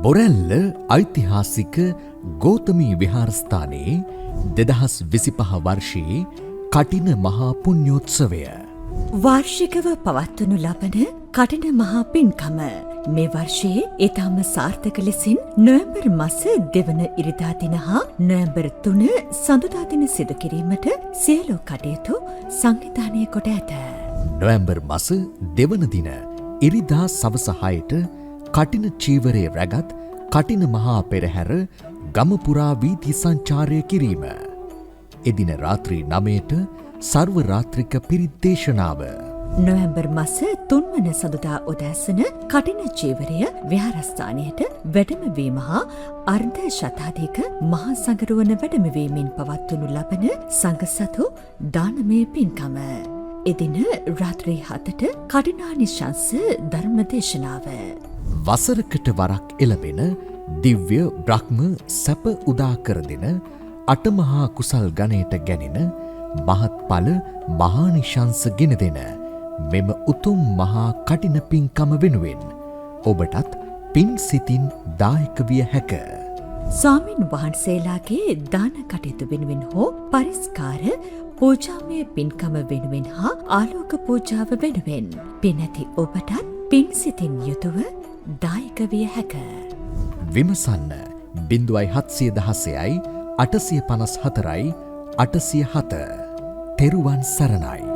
බොරැල්ල ඓතිහාසික ගෝතමී විහාරස්ථානයේ 2025 වර්ෂයේ කටින මහා පුණ්‍යෝත්සවය වාර්ෂිකව පවත්වනු ලබන කටින මහා පින්කම මේ වර්ෂයේ ඉතාම සාර්ථක ලෙසින් නොවැම්බර් මස 2 වන ඉරිදා දින හා නොවැම්බර් 3 සඳුදා දින සිදු කිරීමට සියලු කටයුතු සංවිධානය කොට ඇත. නොවැම්බර් මස 2 වන දින ඉරිදා සවස 6ට කටින චීවරයේ රැගත් කටින මහා පෙරහැර ගම පුරා වීථි සංචාරය කිරීම. එදින රාත්‍රී 9ට සර්ව රාත්‍රික පිරිත් දේශනාව. නොවැම්බර් මස 3 වන සඳුදා උදෑසන කටින චීවරය විහාරස්ථානයට වැඩමවීම හා අර්ධ ශතාධික මහා සංඝරුවන වැඩමවීමෙන් පවත්වනු ලබන සංඝසතු දානමය පින්කම. එදින රාත්‍රී 7ට කඨිනානිශංස ධර්ම දේශනාව. වසරකට වරක් එළඹෙන දිව්‍ය බ්‍රහ්ම සැප උදා කර දෙන අටමහා කුසල් ගණයට ගැනෙන මහත්ඵල මහානිශංස ගෙන දෙන මෙම උතුම් මහා කටින පින්කම වෙනුවෙන් ඔබටත් පින් සිතින් දායක විය හැක. ස්වාමින් වහන්සේලාගේ දාන කටයුතු වෙනුවෙන් හෝ පරිස්කාර පූජාමය පින්කම වෙනුවෙන් හා ආලෝක පූජාව වෙනුවෙන් පිනැති ඔබටත් පින් සිතින් යුතුව දායක විය හැක. විමසන්න 0716යි 854යි 807 තෙරුවන් සරණයි.